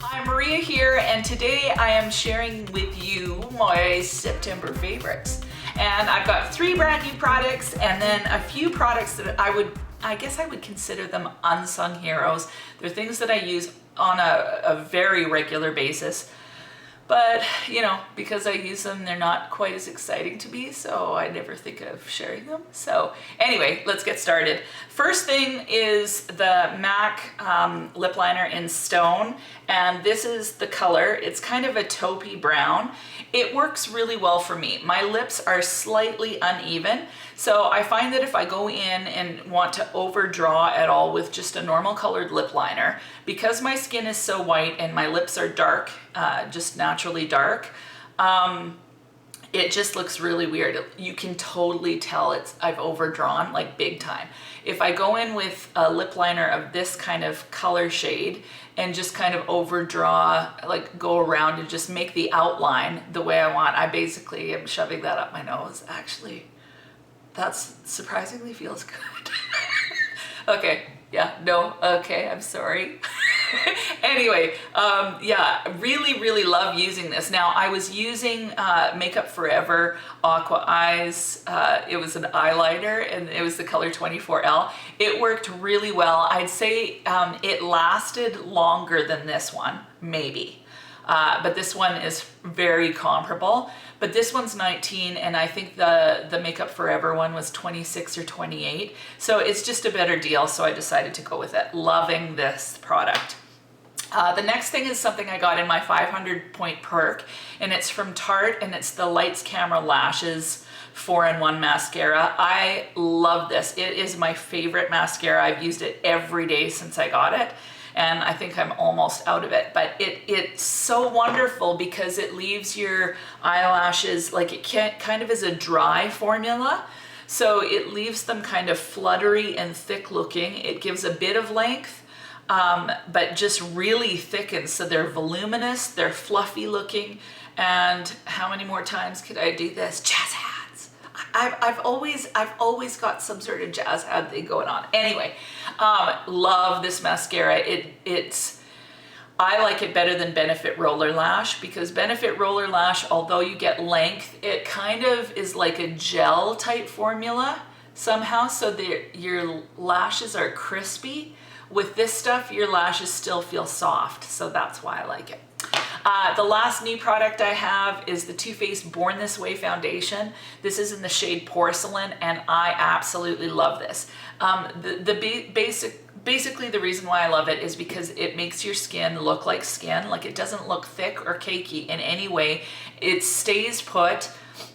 Hi, Maria here, and today I am sharing with you my September favorites. And I've got 3 brand new products and then a few products that I guess I would consider them unsung heroes. They're things that I use on a very regular basis. But, you know, because I use them, they're not quite as exciting to me, so I never think of sharing them. So anyway, let's get started. First thing is the MAC lip liner in Stone, and this is the color. It's kind of a taupey brown. It works really well for me. My lips are slightly uneven, so I find that if I go in and want to overdraw at all with just a normal colored lip liner, because my skin is so white and my lips are dark, just naturally dark, it just looks really weird. You can totally tell I've overdrawn, like big time. If I go in with a lip liner of this kind of color shade and just kind of overdraw, like go around and just make the outline the way I want, I basically am shoving that up my nose. Actually, that's surprisingly feels good. Okay, yeah, no, okay, I'm sorry. Anyway, yeah, really love using this. Now, I was using Makeup Forever Aqua Eyes. It was an eyeliner and it was the color 24L. It worked really well. I'd say it lasted longer than this one, maybe. But this one is very comparable. But this one's 19 and I think the Makeup Forever one was 26 or 28. So it's just a better deal, so I decided to go with it. Loving this product. The next thing is something I got in my 500 point perk, and it's from Tarte, and it's the Lights Camera Lashes 4-in-1 mascara. I love this. It is my favorite mascara. I've used it every day since I got it, and I think I'm almost out of it. But it's so wonderful because it leaves your eyelashes, like it kind of is a dry formula. So it leaves them kind of fluttery and thick looking. It gives a bit of length, but just really thickens, so they're voluminous, they're fluffy looking. And how many more times could I do this? Jazz hands. I've always got some sort of jazz hand thing going on. Anyway, love this mascara. I like it better than Benefit Roller Lash, because Benefit Roller Lash, although you get length, it kind of is like a gel type formula somehow, so your lashes are crispy. With this stuff, your lashes still feel soft, so that's why I like it. The last new product I have is the Too Faced Born This Way foundation. This is in the shade Porcelain, and I absolutely love this. Basically the reason why I love it is because it makes your skin look like skin. Like, it doesn't look thick or cakey in any way. It stays put,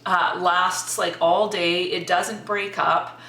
lasts like all day. It doesn't break up.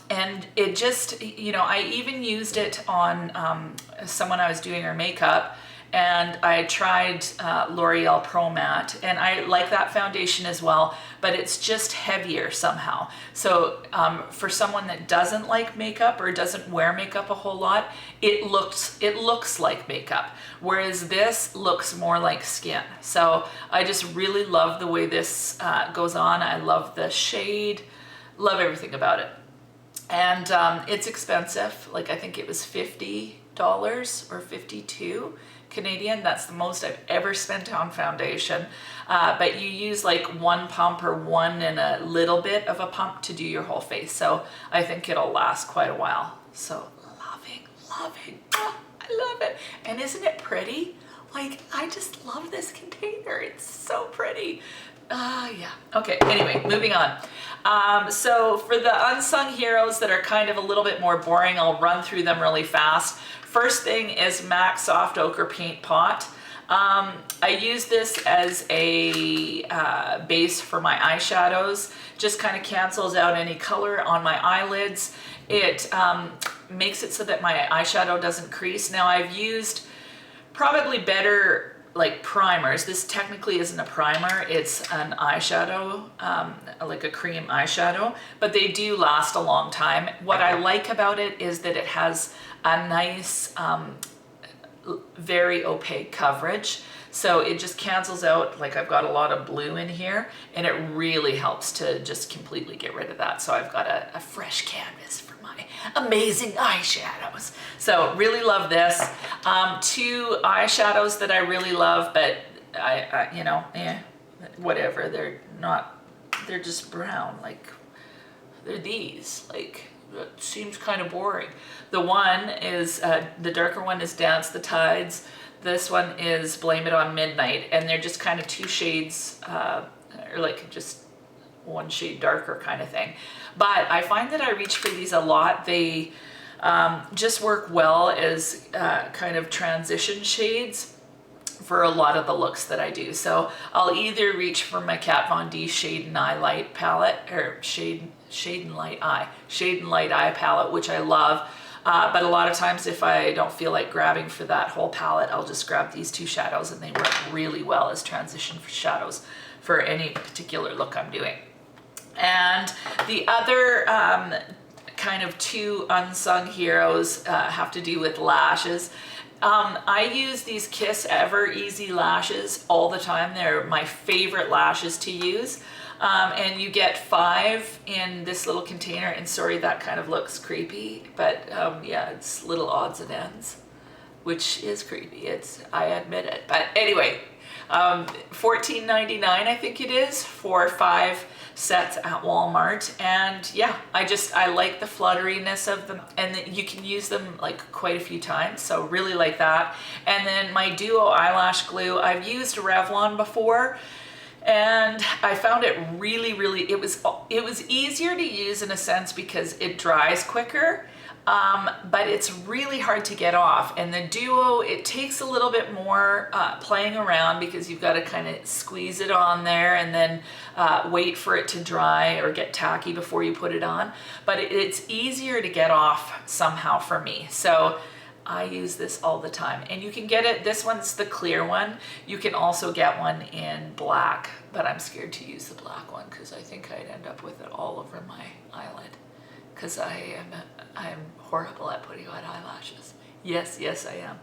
And it just, you know, I even used it on someone I was doing her makeup, and I tried L'Oreal Pro Matte, and I like that foundation as well, but it's just heavier somehow. So for someone that doesn't like makeup or doesn't wear makeup a whole lot, it looks like makeup, whereas this looks more like skin. So I just really love the way this goes on. I love the shade, love everything about it. And it's expensive. Like, I think it was $50 or $52 Canadian. That's the most I've ever spent on foundation. But you use like 1 pump or 1 and a little bit of a pump to do your whole face. So I think it'll last quite a while. So loving. Oh, I love it. And isn't it pretty? Like, I just love this container. It's so pretty. Yeah. Okay, anyway, moving on. So for the unsung heroes that are kind of a little bit more boring, I'll run through them really fast. First thing is MAC Soft Ochre Paint Pot. I use this as a base for my eyeshadows. Just kind of cancels out any color on my eyelids. It makes it so that my eyeshadow doesn't crease. Now, I've used probably better like primers. This technically isn't a primer, it's an eyeshadow, like a cream eyeshadow, but they do last a long time. What I like about it is that it has a nice, very opaque coverage. So it just cancels out, like I've got a lot of blue in here, and it really helps to just completely get rid of that. So I've got a fresh canvas for my my amazing eyeshadows. So really love this. Two eyeshadows that I really love, but I you know, whatever. They're just brown. Like, they're these. Like, it seems kind of boring. The one is, the darker one is Dance the Tides. This one is Blame It on Midnight, and they're just kind of two shades, or like just one shade darker kind of thing. But I find that I reach for these a lot. They just work well as kind of transition shades for a lot of the looks that I do. So I'll either reach for my Kat Von D Shade and Eye Light palette, or Shade and Light Eye palette, which I love. But a lot of times if I don't feel like grabbing for that whole palette, I'll just grab these two shadows, and they work really well as transition shadows for any particular look I'm doing. And the other kind of two unsung heroes have to do with lashes. I use these Kiss Ever Easy lashes all the time. They're my favorite lashes to use. And you get 5 in this little container, and sorry, that kind of looks creepy, but yeah, it's little odds and ends, which is creepy. I admit it. But anyway, $14.99 I think it is for 5 sets at Walmart. And yeah, I like the flutteriness of them, and you can use them like quite a few times, so really like that. And then my Duo eyelash glue, I've used Revlon before, and I found it really, it was easier to use in a sense because it dries quicker, but it's really hard to get off. And the Duo, it takes a little bit more playing around, because you've got to kind of squeeze it on there and then wait for it to dry or get tacky before you put it on. But it's easier to get off somehow for me. So I use this all the time, and you can get it, this one's the clear one. You can also get one in black, but I'm scared to use the black one because I think I'd end up with it all over my eyelid, because I'm horrible at putting on eyelashes. Yes, I am.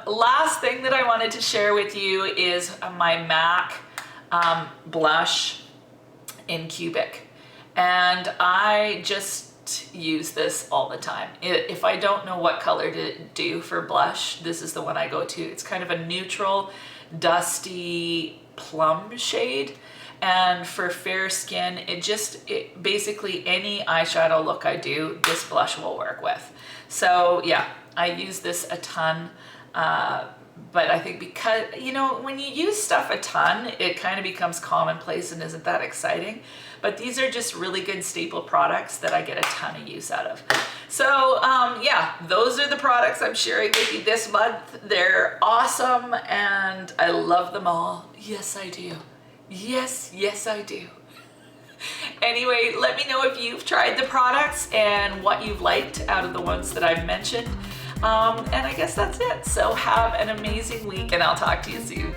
Last thing that I wanted to share with you is my MAC blush in Cubic, and I just use this all the time. If I don't know what color to do for blush, this is the one I go to. It's kind of a neutral, dusty plum shade, and for fair skin, it basically any eyeshadow look I do, this blush will work with. So yeah, I use this a ton. But I think because, you know, when you use stuff a ton, it kind of becomes commonplace and isn't that exciting. But these are just really good staple products that I get a ton of use out of. So yeah, those are the products I'm sharing with you this month. They're awesome and I love them all. Yes, I do. Yes, I do. Anyway, let me know if you've tried the products and what you've liked out of the ones that I've mentioned. And I guess that's it. So have an amazing week, and I'll talk to you soon.